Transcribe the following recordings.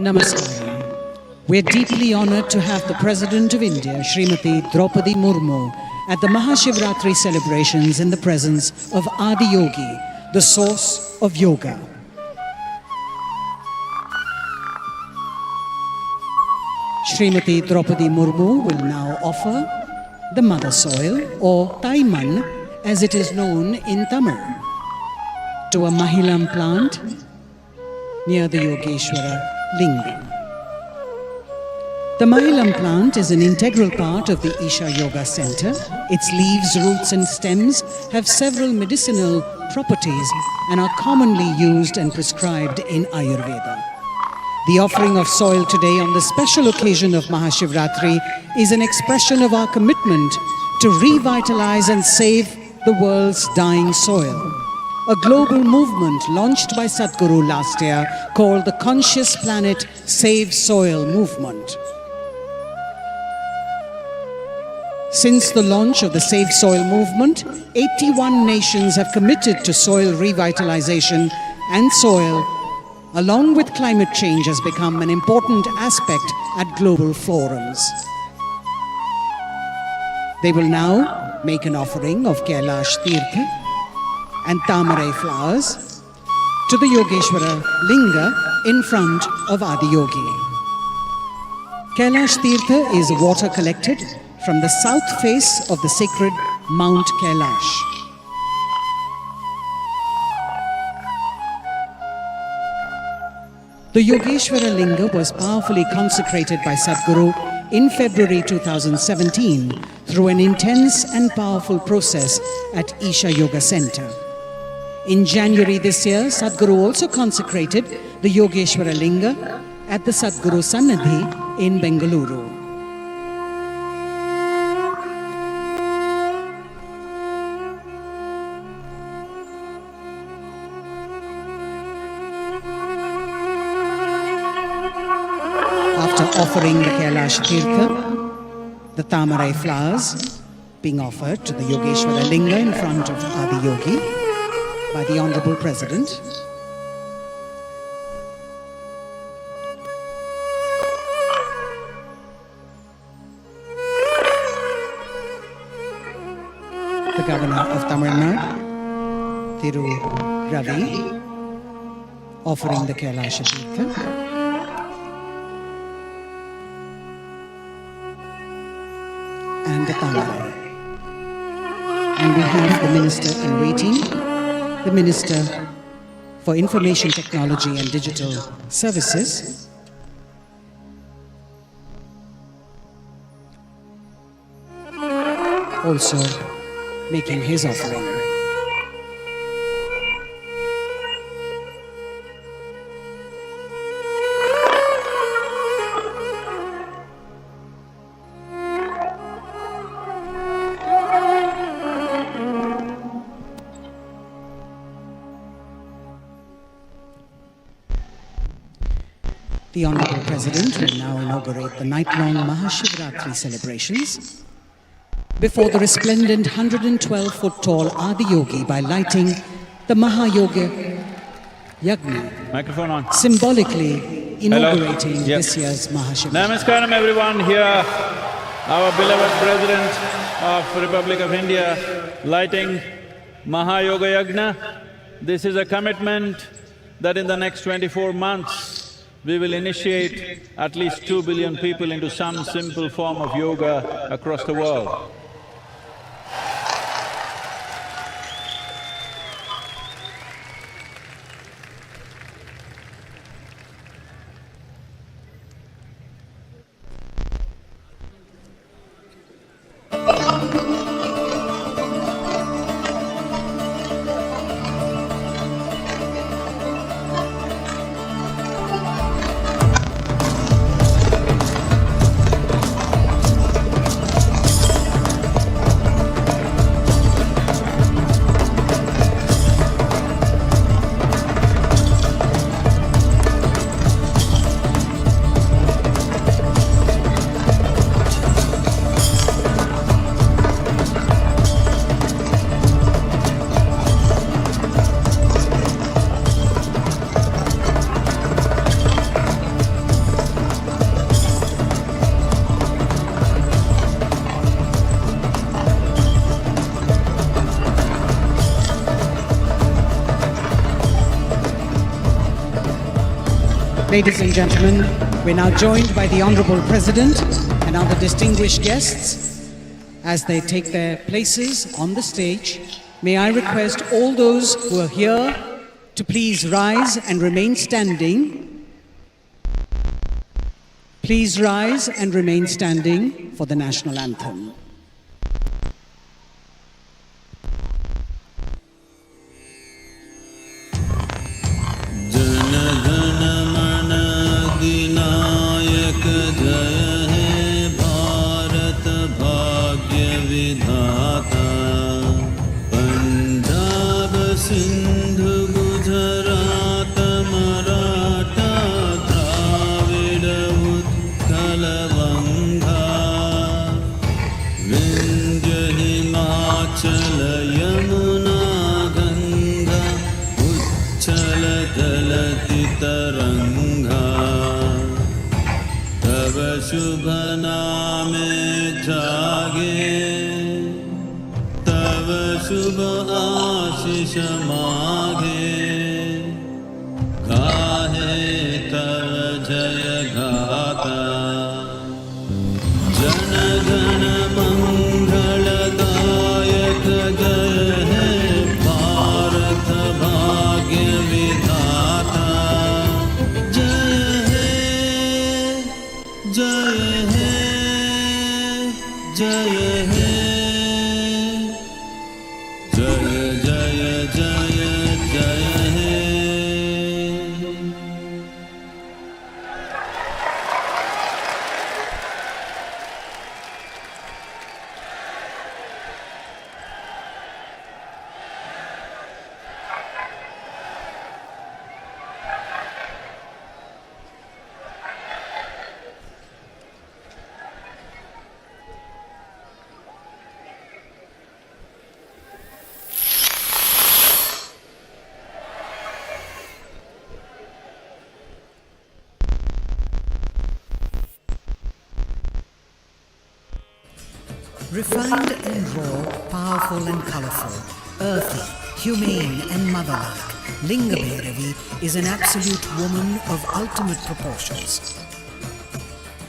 Namaskaram. We're deeply honored to have the President of India, Srimati Draupadi Murmu, at the MahaShivRatri celebrations in the presence of Adi Yogi, the source of yoga. Srimati Draupadi Murmu will now offer the mother soil, or Taiman as it is known in Tamil, to a Mahilam plant near the Yogeshwara Lingam. The Mahilam plant is an integral part of the Isha Yoga Center. Its leaves, roots and stems have several medicinal properties and are commonly used and prescribed in Ayurveda. The offering of soil today on the special occasion of MahaShivRatri is an expression of our commitment to revitalize and save the world's dying soil. A global movement launched by Sadhguru last year called the Conscious Planet Save Soil Movement. Since the launch of the Save Soil movement, 81 nations have committed to soil revitalization, and soil, along with climate change, has become an important aspect at global forums. They will now make an offering of Kailash Tirtha and Tamarai flowers to the Yogeshwara Linga in front of Adiyogi. Kailash Tirtha is water collected from the south face of the sacred Mount Kailash. The Yogeshwara Linga was powerfully consecrated by Sadhguru in February 2017 through an intense and powerful process at Isha Yoga Center. In January this year, Sadhguru also consecrated the Yogeshwara Linga at the Sadhguru Sannadhi in Bengaluru. After offering the Kailash Tirtha, the Tamarai flowers being offered to the Yogeshwara Linga in front of Adiyogi by the Honorable President, the Governor of Tamil Nadu, Thiru Ravi, offering the Kailash Tirtha, and the Tamarai. And we have the Minister in waiting, the Minister for Information Technology and Digital Services, also making his offering. The Honorable President will now inaugurate the night-long MahaShivRatri celebrations before the resplendent 112-foot-tall Adiyogi by lighting the Mahayoga Yagna, Microphone on. Symbolically inaugurating Hello. Yep. this year's MahaShivRatri. Namaskaram everyone here, our beloved President of Republic of India lighting Mahayoga Yagna. This is a commitment that in the next 24 months we will initiate at least 2 billion people into some simple form of yoga across the world. Ladies and gentlemen, we're now joined by the Honorable President and other distinguished guests as they take their places on the stage. May I request all those who are here to please rise and remain standing. Please rise and remain standing for the national anthem. Jana Jana Mana Himachal Yamuna Ganga उच्छल दलति तरंगा तव शुभ नामे जागे तव शुभ आशीष मागे गाहे तव जय गाता जन गण मंगलदायक जय हे भारत भाग्य विधाता जय हे जय हे जय हे जय जय जय जय हे। Refined and raw, powerful and colorful, earthy, humane and mother-like, Linga Bhairavi is an absolute woman of ultimate proportions.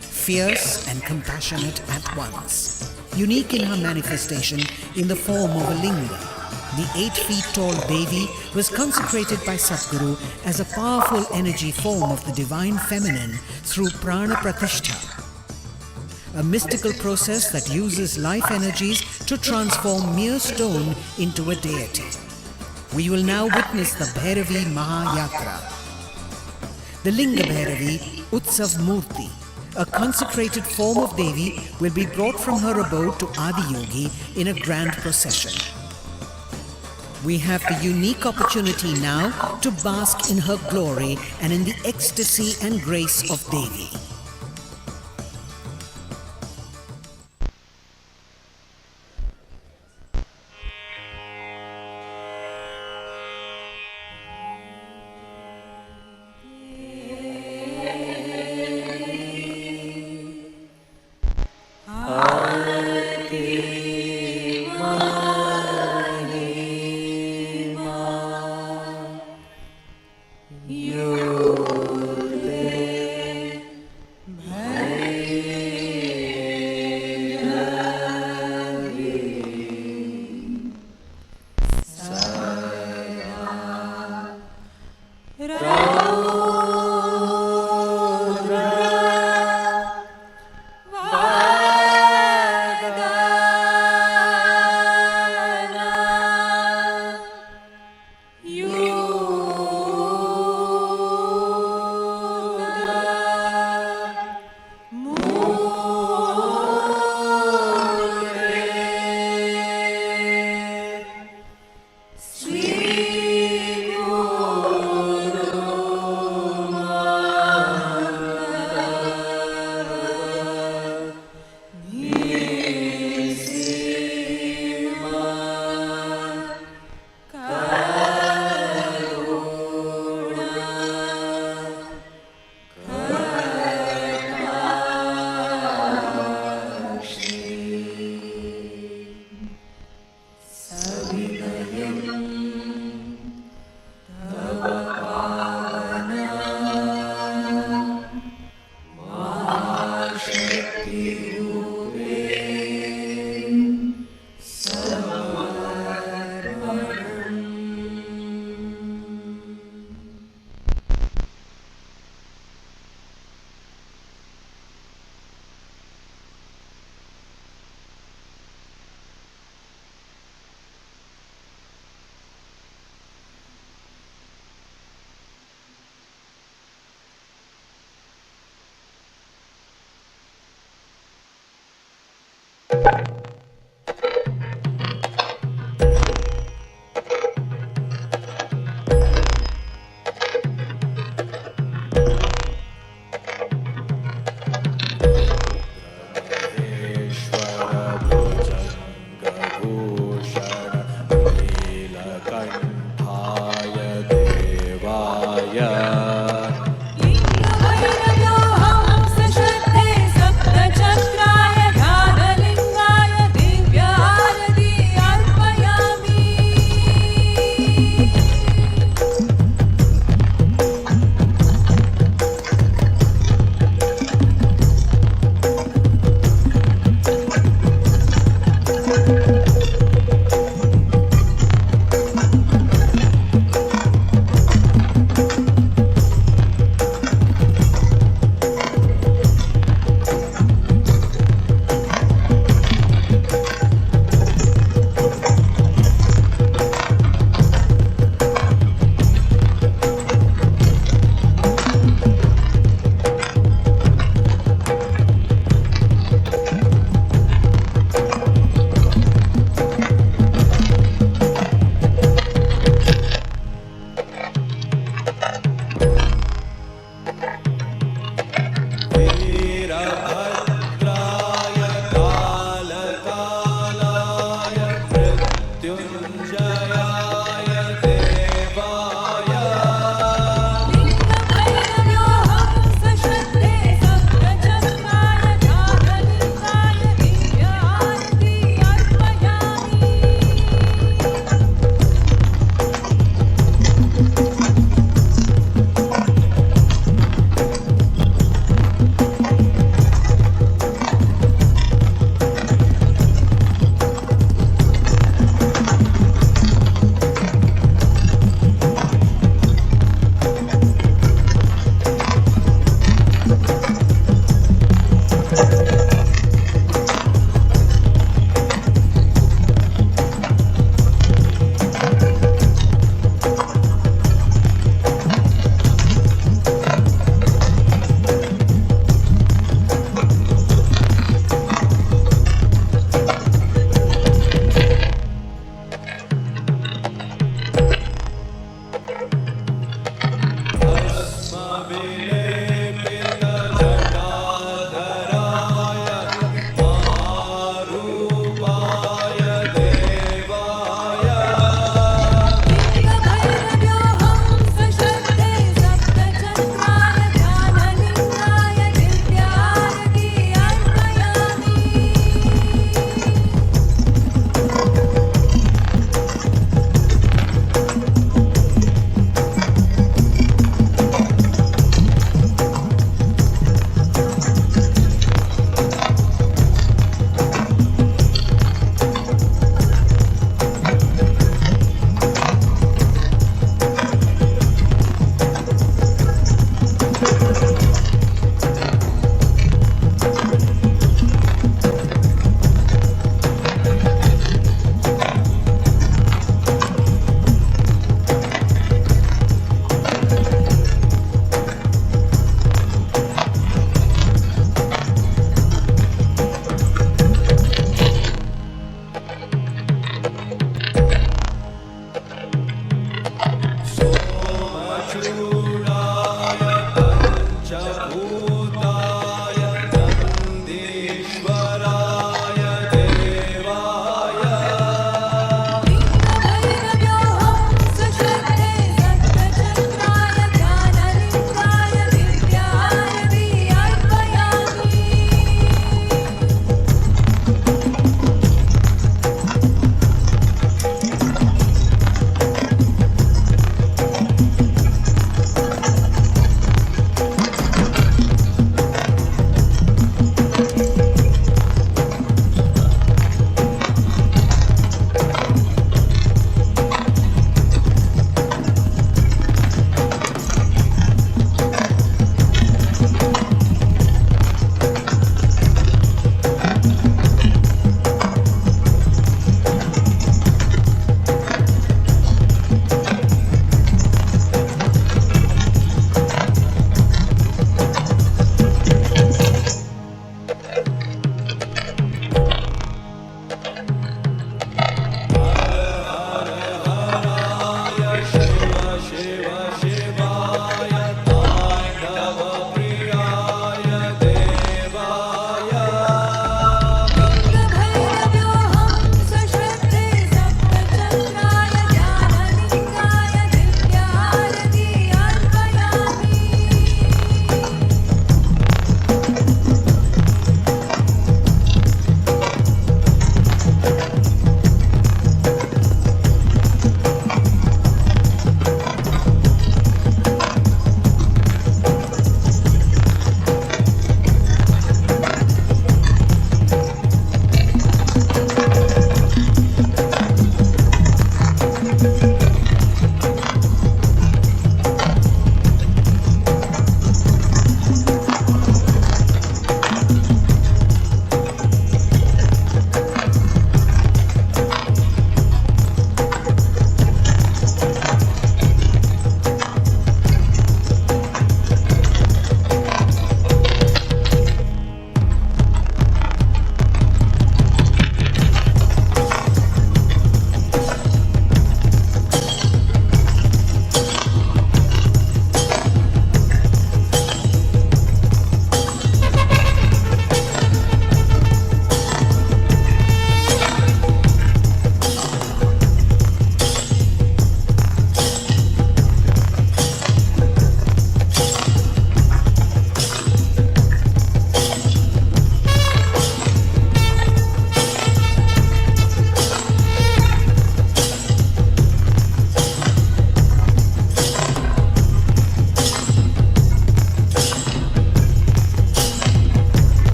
Fierce and compassionate at once. Unique in her manifestation in the form of a linga, the 8 feet tall Devi was consecrated by Sadhguru as a powerful energy form of the divine feminine through prana pratishtha, a mystical process that uses life energies to transform mere stone into a deity. We will now witness the Bhairavi Mahayatra. The Linga Bhairavi Utsav Murti, a consecrated form of Devi, will be brought from her abode to Adiyogi in a grand procession. We have the unique opportunity now to bask in her glory and in the ecstasy and grace of Devi.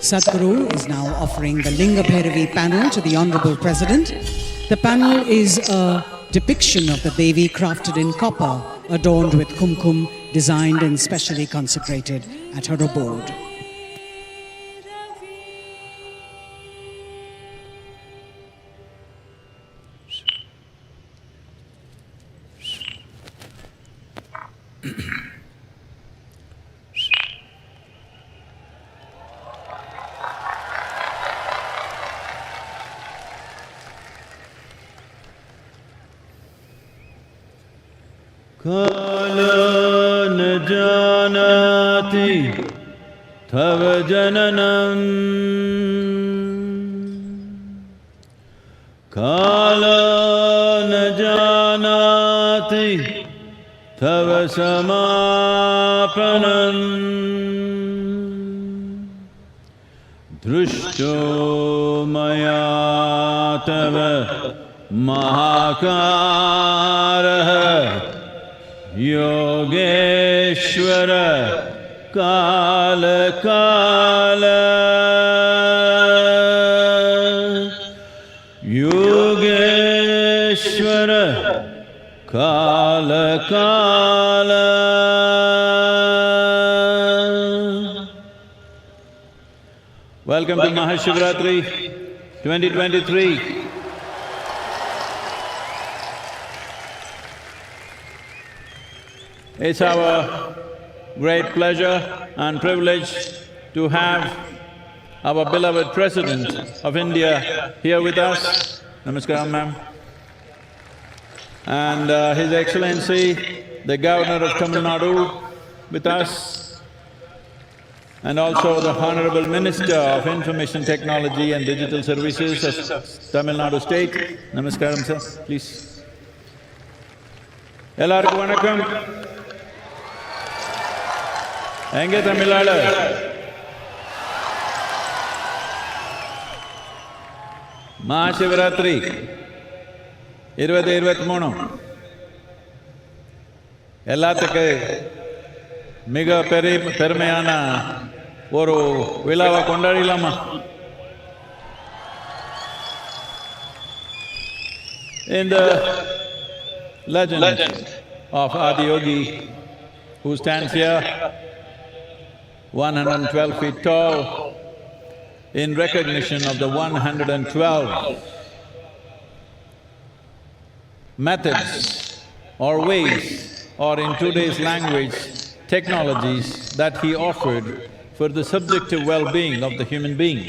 Sadhguru is now offering the Linga Bhairavi panel to the Honorable President. The panel is a depiction of the Devi crafted in copper, adorned with kumkum, designed and specially consecrated at her abode. Kala न जानति तव जननम् Kala न जानति तव समापनम् दृष्टो मया तव महाकारः योगेश्वर काल काल योगेश्वर काल काल Welcome to MahaShivRatri 2023. It's our great pleasure and privilege to have our beloved President of India here with us. Namaskaram, ma'am. And His Excellency, the Governor of Tamil Nadu with us, and also the Honorable Minister of Information Technology and Digital Services of Tamil Nadu State. Namaskaram, sir, please. Ellarukku vanakkam. Enge Tamilnadu. MahaShivRatri 2023 எல்லாத்துக்கு மிக பெருமையான ஒரு விழாவை கொண்டாடிடலாமா? In the legend of Adiyogi, who stands here 112 feet tall, in recognition of the 112 methods or ways, or in today's language, technologies that he offered for the subjective well-being of the human being.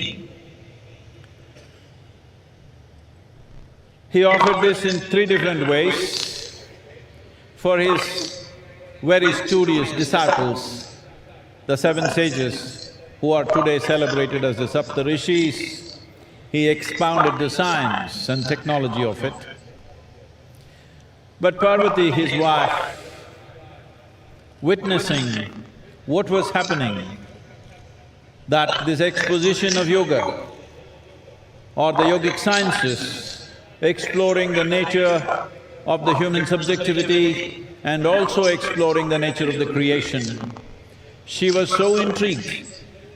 He offered this in three different ways for his very studious disciples, the seven sages who are today celebrated as the Saptarishis. He expounded the science and technology of it. But Parvati, his wife, witnessing what was happening, that this exposition of yoga or the yogic sciences, exploring the nature of the human subjectivity and also exploring the nature of the creation, she was so intrigued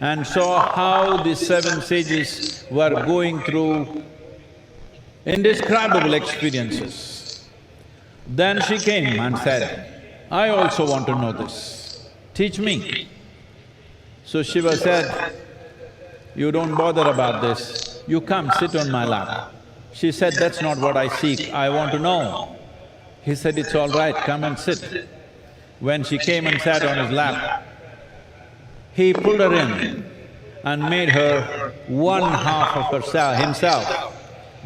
and saw how these seven sages were going through indescribable experiences. Then she came and said, I also want to know this, teach me. So Shiva said, you don't bother about this, you come sit on my lap. She said, that's not what I seek, I want to know. He said, it's all right, come and sit. When she came and sat on his lap, he pulled her in and made her one half of himself.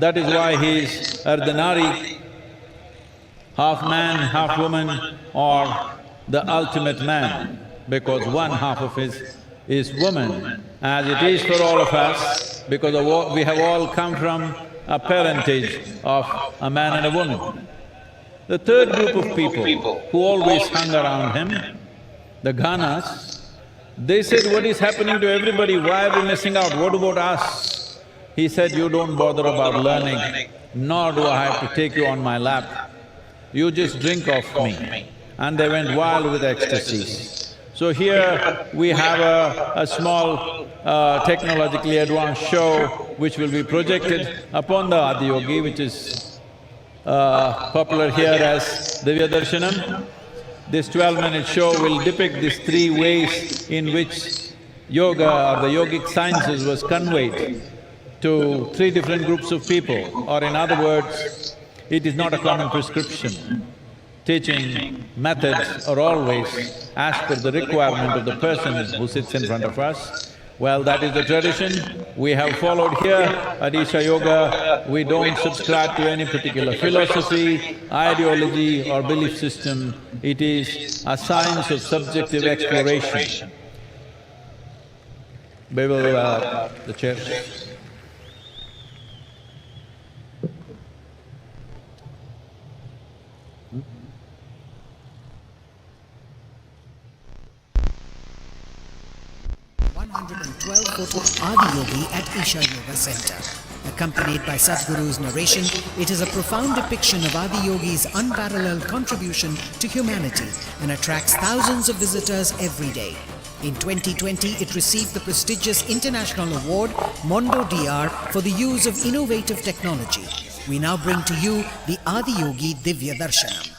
That is why he is Ardhanari, half man, half woman, or the ultimate man, because one half of his is woman, as it is for all of us, because we have all come from a parentage of a man and a woman. The third group of people who always hung around him, the Ganas, they said, what is happening to everybody, why are we missing out, what about us? He said, you don't bother about learning, nor do I have to take you on my lap. You just drink off me. And they went wild with ecstasies. So here we have a small technologically advanced show which will be projected upon the Adiyogi, which is popular here as Divya Darshanam. This 12-minute show will depict these three ways in which yoga or the yogic sciences was conveyed to three different groups of people, or in other words, it is not a common prescription. Teaching methods are always as per the requirement of the person who sits in front of us. Well, that is the tradition we have followed here at Isha Yoga. We don't subscribe to any particular philosophy, ideology or belief system. It is a science of subjective exploration. We will… the chair. 112-foot Adiyogi at Isha Yoga Center. Accompanied by Sadhguru's narration, it is a profound depiction of Adiyogi's unparalleled contribution to humanity and attracts thousands of visitors every day. In 2020, it received the prestigious international award Mondo DR for the use of innovative technology. We now bring to you the Adiyogi Divya Darshanam.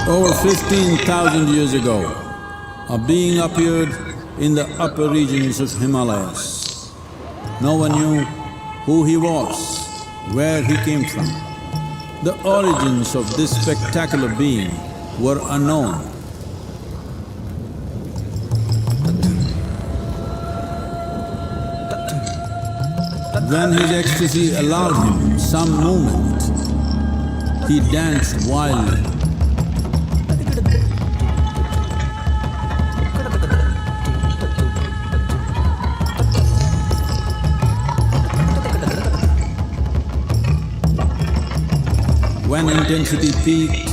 Over 15,000 years ago, a being appeared in the upper regions of Himalayas. No one knew who he was, where he came from. The origins of this spectacular being were unknown. When his ecstasy allowed him some movement, he danced wildly. When intensity peaked,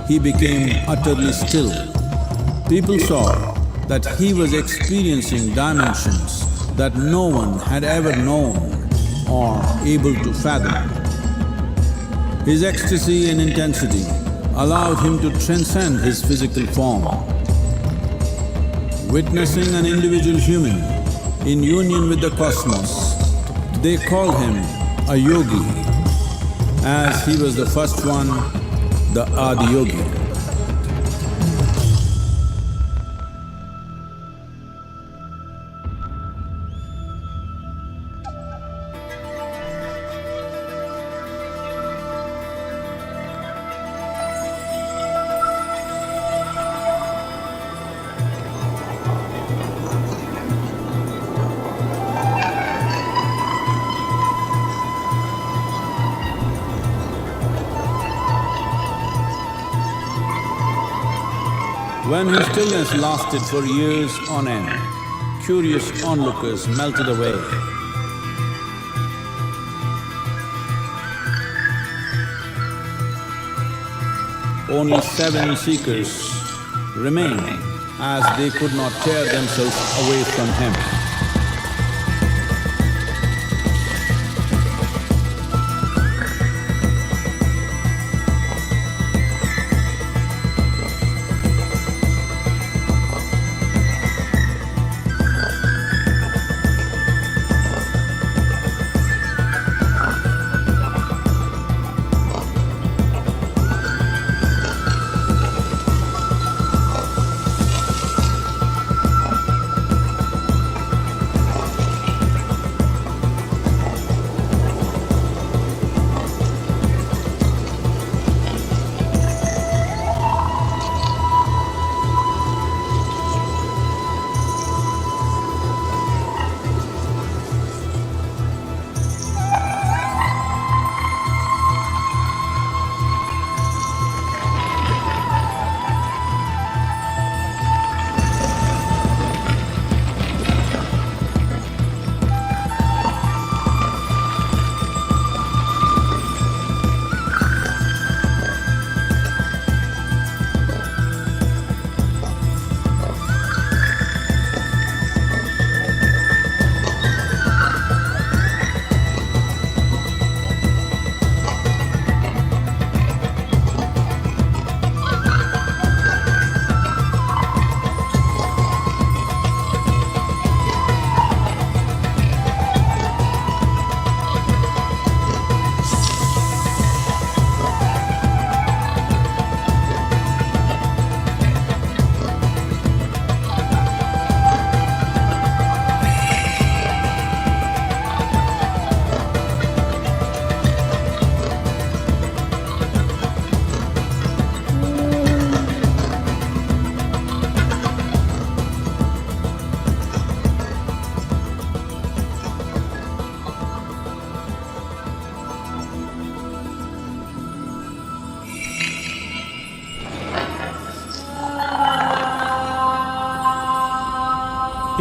he became utterly still. People saw that he was experiencing dimensions that no one had ever known or able to fathom. His ecstasy and intensity allowed him to transcend his physical form. Witnessing an individual human in union with the cosmos, they called him a yogi, as he was the first one, the Adi Yogi. When his stillness lasted for years on end, curious onlookers melted away. Only 7 seekers remained, as they could not tear themselves away from him.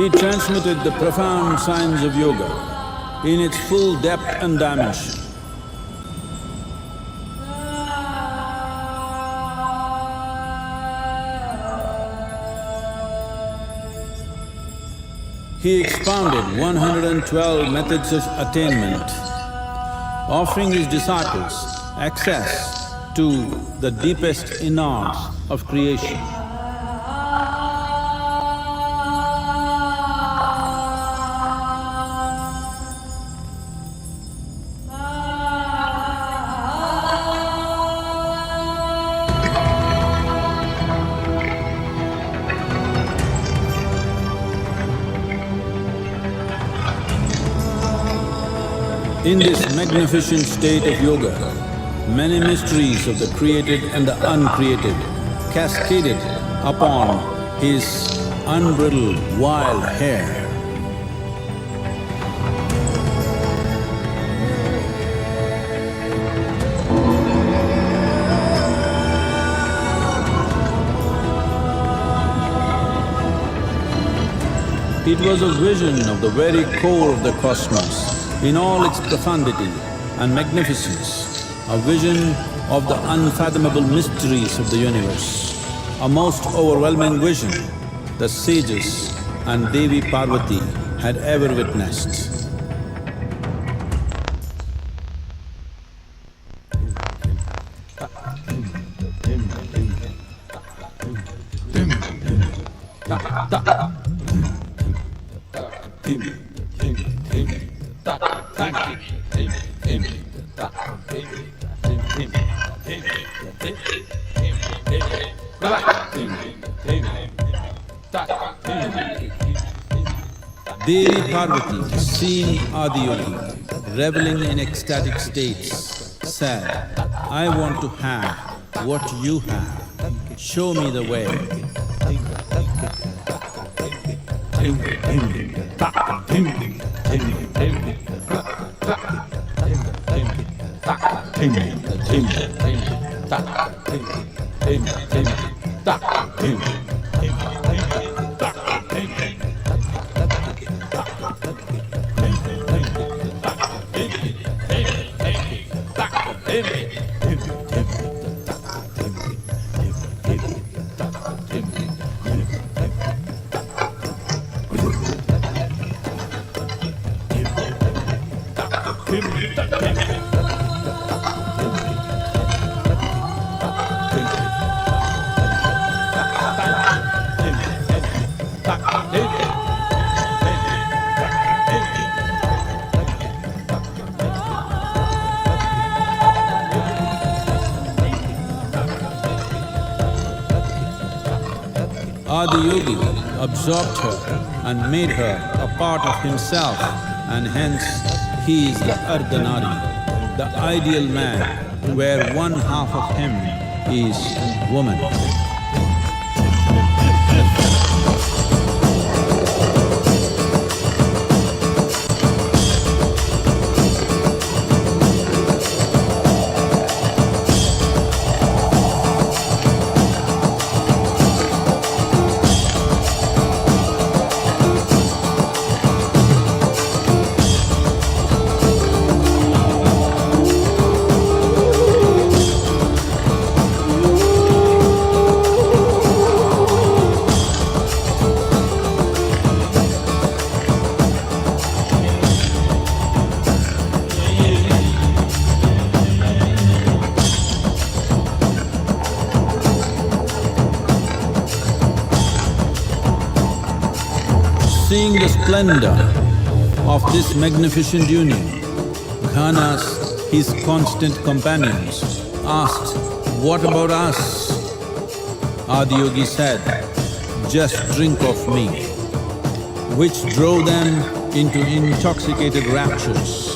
He transmitted the profound science of yoga in its full depth and dimension. He expounded 112 methods of attainment, offering his disciples access to the deepest innards of creation. In this magnificent state of yoga, many mysteries of the created and the uncreated cascaded upon his unbridled wild hair. It was a vision of the very core of the cosmos in all its profundity and magnificence, a vision of the unfathomable mysteries of the universe, a most overwhelming vision the sages and Devi Parvati had ever witnessed. Devi Parvati, seeing Adiyogi reveling in ecstatic states, said, "I want to have what you have. Show me the way." Adiyogi absorbed her and made her a part of himself, and hence he is the Ardhanari, the ideal man, where one half of him is woman. Seeing the splendor of this magnificent union, Ghanas, his constant companions, asked, "What about us?" Adiyogi said, "Just drink of me," which drove them into intoxicated raptures.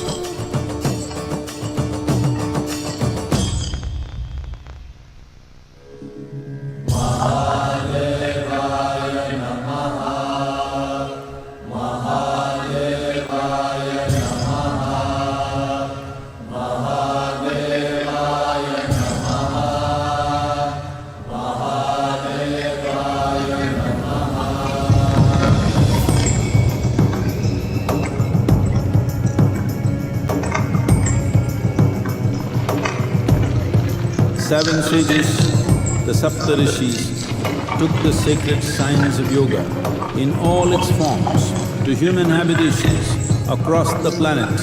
Seven sages, the Saptarishis, took the sacred science of yoga in all its forms to human habitations across the planet,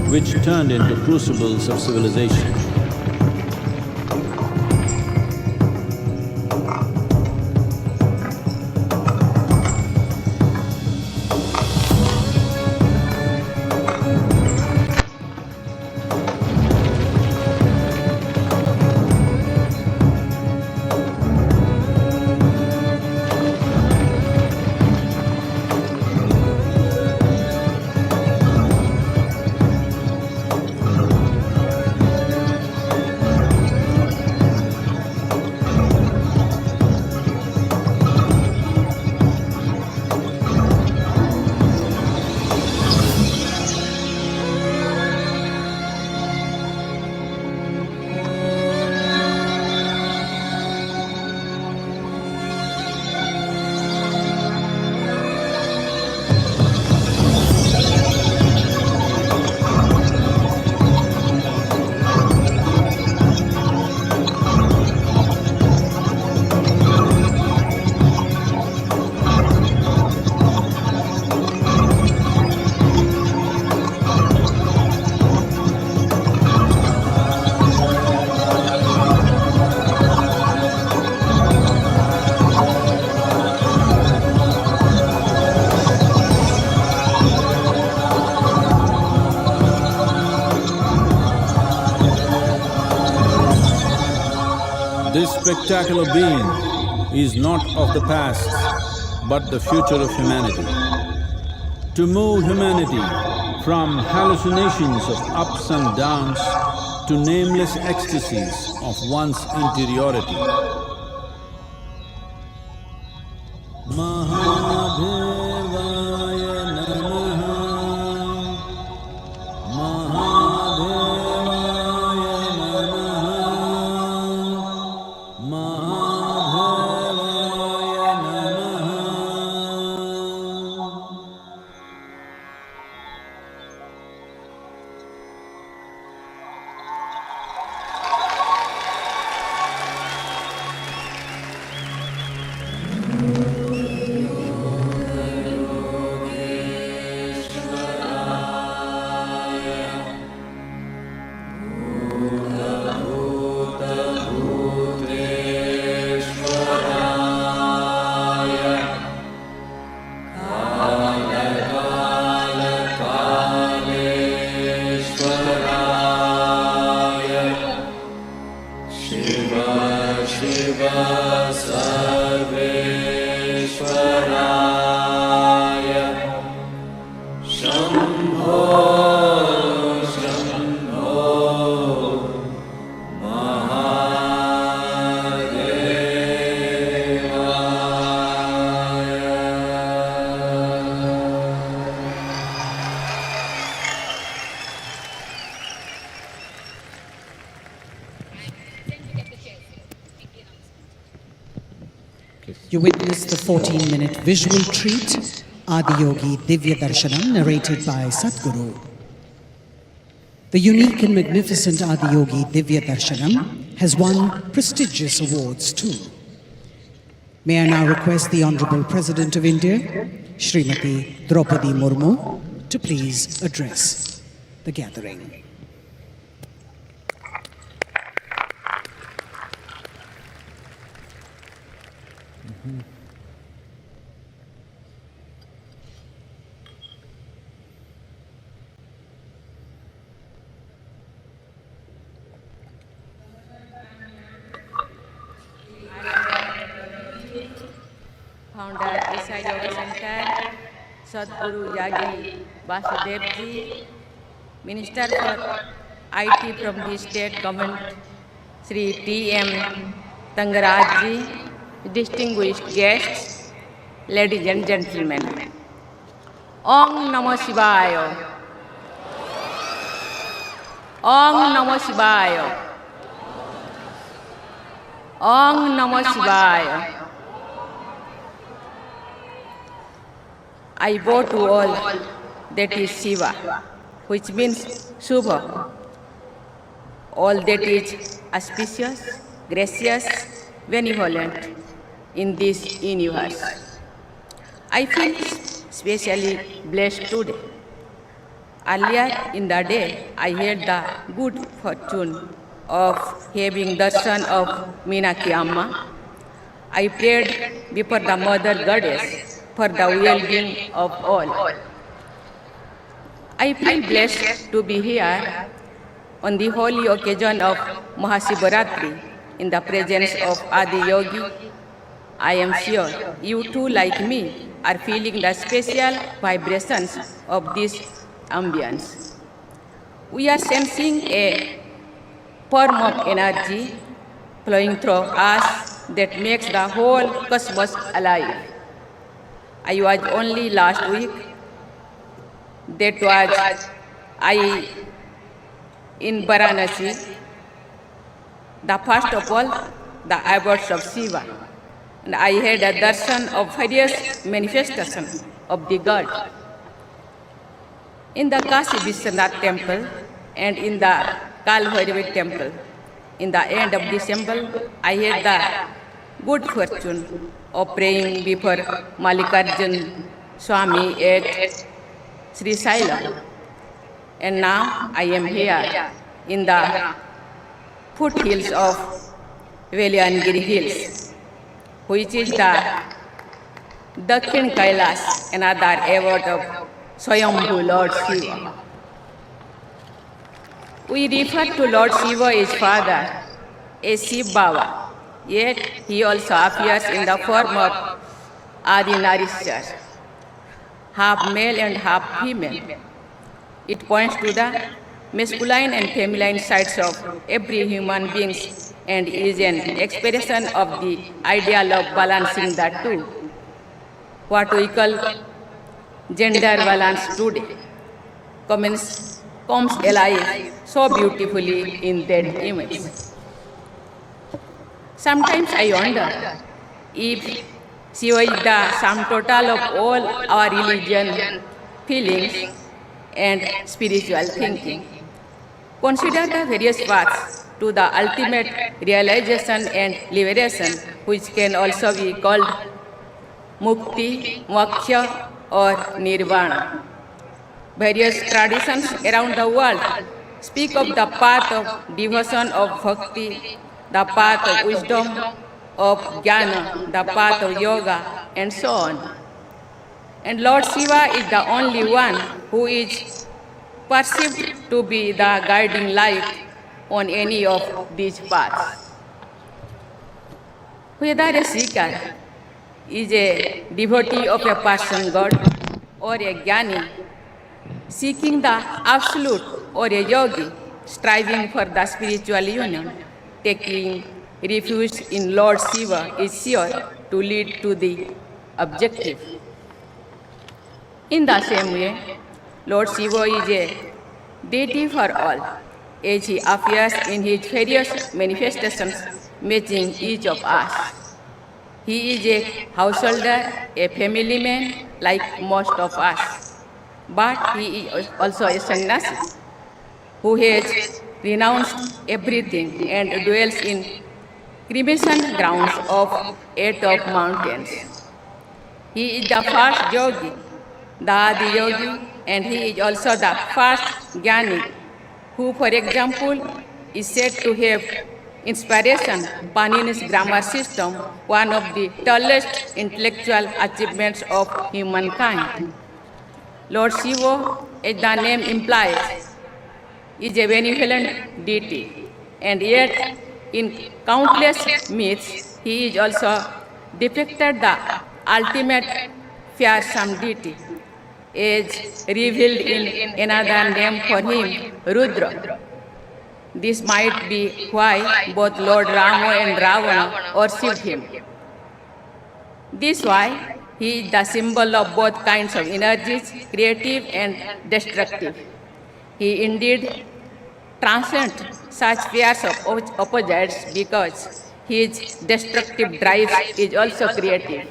which turned into crucibles of civilization. spectacular being is not of the past, but the future of humanity. To move humanity from hallucinations of ups and downs to nameless ecstasies of one's interiority. Mahadevaya Namaha, Mahadevaya Namaha, Mahadevaya Namaha. You witnessed the 14-minute visual treat, Adiyogi Divya Darshanam, narrated by Sadhguru. The unique and magnificent Adiyogi Divya Darshanam has won prestigious awards too. May I now request the Honorable President of India, Srimati Draupadi Murmu, to please address the gathering. Founder Isha Yoga Center, Sadhguru Yagi Vasudevji, Minister for IT from the State Government, Sri T.M. Tangarajji, distinguished guests, ladies and gentlemen. Om Namah Shivaya. Om Namah Shivaya. Om Namah Shivaya. I bow to all that is Shiva, which means Shubha, all that is auspicious, gracious, benevolent in this universe. I feel especially blessed today. Earlier in the day, I had the good fortune of having darshan of Meenakshi Amma. I prayed before the Mother Goddess for the well-being of all. I feel blessed to be here on the holy occasion of MahaShivRatri in the presence of Adi Yogi. I am sure you too, like me, are feeling the special vibrations of this ambience. We are sensing a form of energy flowing through us that makes the whole cosmos alive. I was only last week, that was I in Varanasi, the first of all, the abodes of Shiva. And I had a darshan of various manifestations of the God. In the Kashi Vishwanath temple and in the Kalbhairavi temple, in the end of December, I had the good fortune of praying before Mallikarjun Swami at Sri Sailam. And now I am here in the foothills of Veliangiri Hills, which is the Dakhin Kailash, another abode of Swayambhu Lord Shiva. We refer to Lord Shiva as Father, as Shiv Baba, Yet he also appears in the form of Adi Narishwar, half male and half female. It points to the masculine and feminine sides of every human being and is an expression of the ideal of balancing the two, what we call gender balance today, comes alive so beautifully in that image. Sometimes I wonder if Shiva is the sum total of all our religion, feelings, and spiritual thinking. Consider the various paths to the ultimate realization and liberation, which can also be called mukti, moksha, or nirvana. Various traditions around the world speak of the path of devotion, of bhakti, the path of wisdom, of jnana, the path of yoga, and so on. And Lord Shiva is the only one who is perceived to be the guiding light on any of these paths. Whether a seeker is a devotee of a person God or a jnani seeking the absolute or a yogi striving for the spiritual union, taking refuge in Lord Shiva is sure to lead to the objective. In the same way, Lord Shiva is a deity for all, as he appears in his various manifestations, matching each of us. He is a householder, a family man like most of us, but he is also a sannyasi who has renounced everything and dwells in cremation grounds of 8 of mountains. He is the first yogi, the Adi Yogi, and he is also the first jnani, who, for example, is said to have inspiration Panini's grammar system, one of the tallest intellectual achievements of humankind. Lord Shiva, as the name implies, is a benevolent deity, and yet in countless myths, he is also depicted the ultimate fearsome deity, is revealed in another name for him, Rudra. This might be why both Lord Rama and Ravana worshipped him. This is why he is the symbol of both kinds of energies, creative and destructive. He indeed transcends such pairs of opposites because his destructive drive is also creative,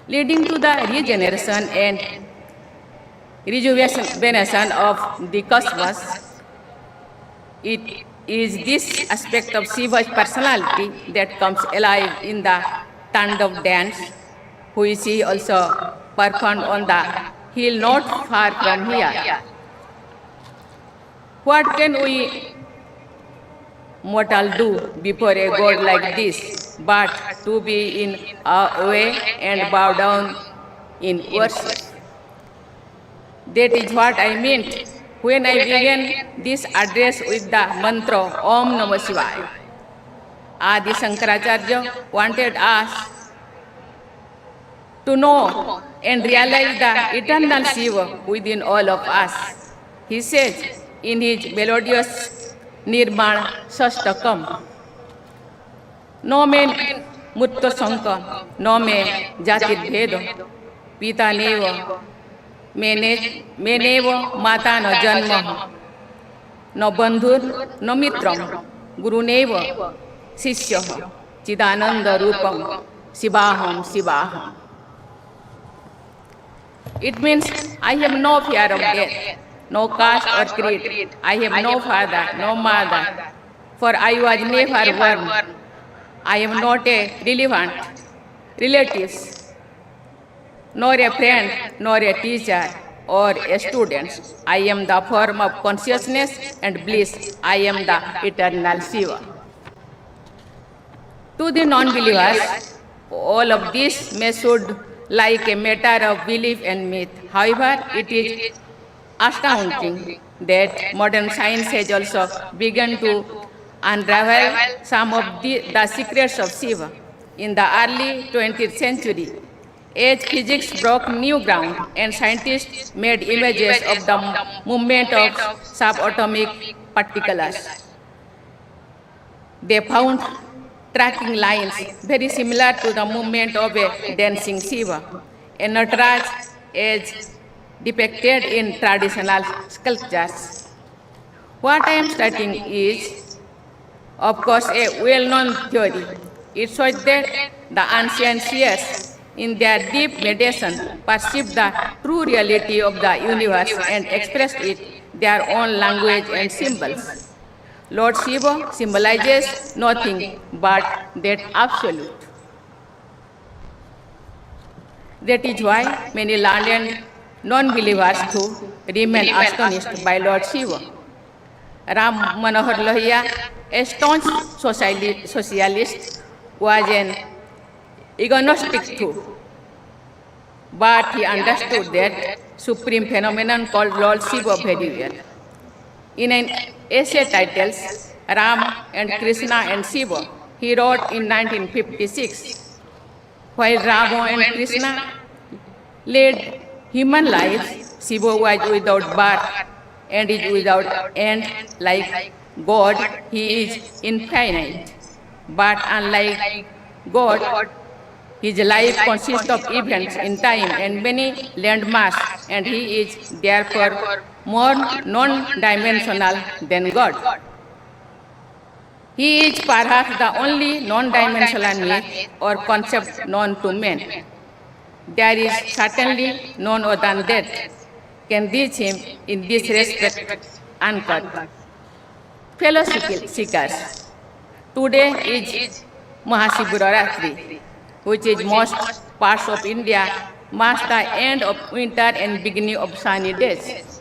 leading to the regeneration and rejuvenation of the cosmos. It is this aspect of Shiva's personality that comes alive in the Tandav dance, which he also performed on the hill not far from here. What can we mortal do before a god like this but to be in awe and bow down in worship? That is what I meant when I began this address with the mantra Om Namah Shivaya. Adi Shankaracharya wanted us to know and realize the eternal Shiva within all of us. He says in his melodious Nirmana Shastakam, No me mutta sanka, no me jatit bhedo, pita neva, menevo mata no janma, no bandhur, no mitram, guru neva, sishya, chidananda rupam, sivaham, sivaham. It means I have no fear of death, no caste or creed. I have no father, no mother, for I was never born. I am not a relevant relatives, nor a friend, nor a teacher, or a student. I am the form of consciousness and bliss. I am the eternal Shiva. To the non-believers, all of this may sound like a matter of belief and myth. However, it is astounding that modern science has also begun to unravel some of the secrets of Shiva. In the early 20th century, as physics broke new ground and scientists made images of the movement of subatomic particles, they found tracking lines very similar to the movement of a dancing Shiva, a Nataraj as depicted in traditional sculptures. What I am stating is, of course, a well-known theory. It shows that the ancient seers, in their deep meditation, perceived the true reality of the universe and expressed it their own language and symbols. Lord Shiva symbolizes nothing but that absolute. That is why many learned non-believers too remain astonished by Lord Shiva. Ram Manohar Lohia, a staunch socialist, was an agnostic too, but he understood that supreme phenomenon called Lord Shiva very well. In an essay titled Ram and Krishna and Shiva, he wrote in 1956, while Rama and Krishna led human lives, Shiva was without birth and is without end. Like God, he is infinite. But unlike God, his life consists of events in time and many landmarks, and he is therefore more non-dimensional than God. He is perhaps the only non-dimensional myth or concept known to men. There is certainly none other than that can reach him in this respect uncut. Fellow seekers, today is MahaShivRatri, which is most parts of India marks the end of winter and beginning of sunny days.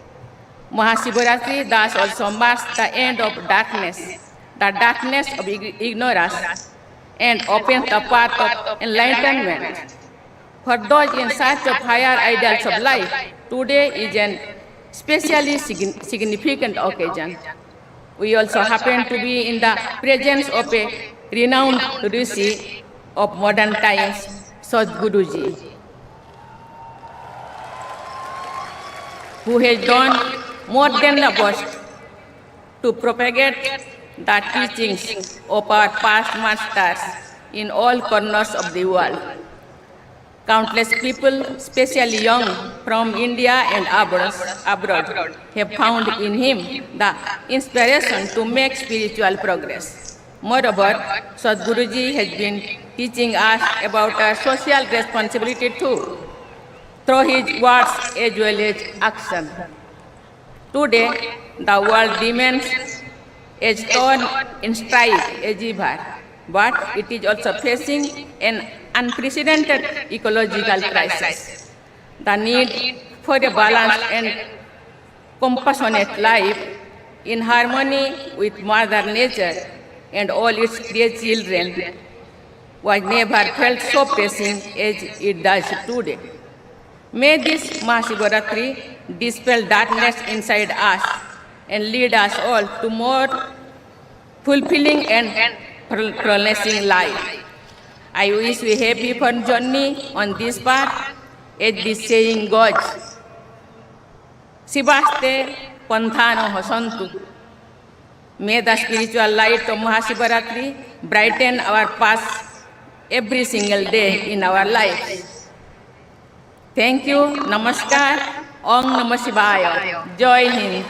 MahaShivRatri thus also marks the end of darkness, the darkness of ignorance, and opens the path of enlightenment. For those in search of higher ideals of life, today is an especially significant occasion. We also happen to be in the presence of a renowned Rishi of modern times, Sadhguru, who has done more than the best to propagate the teachings of our past masters in all corners of the world. Countless people, especially young from India and abroad, have found in him the inspiration to make spiritual progress. Moreover, Sadhguruji has been teaching us about our social responsibility too, through his words as well as action. Today, the world remains as torn in strife as ever, but it is also facing an unprecedented ecological crisis. The need for a balanced and compassionate life in harmony with Mother Nature and all its created children was never felt so pressing as it does today. May this MahaShivRatri dispel darkness inside us and lead us all to more fulfilling and flourishing life. I wish we happy fun journey on this path, as this saying goes, Shivaste Panthano Hosantu. May the spiritual light of MahaShivRatri brighten our path every single day in our lives. Thank you, Namaskar, Om Namah Shivaya, Jai Hind.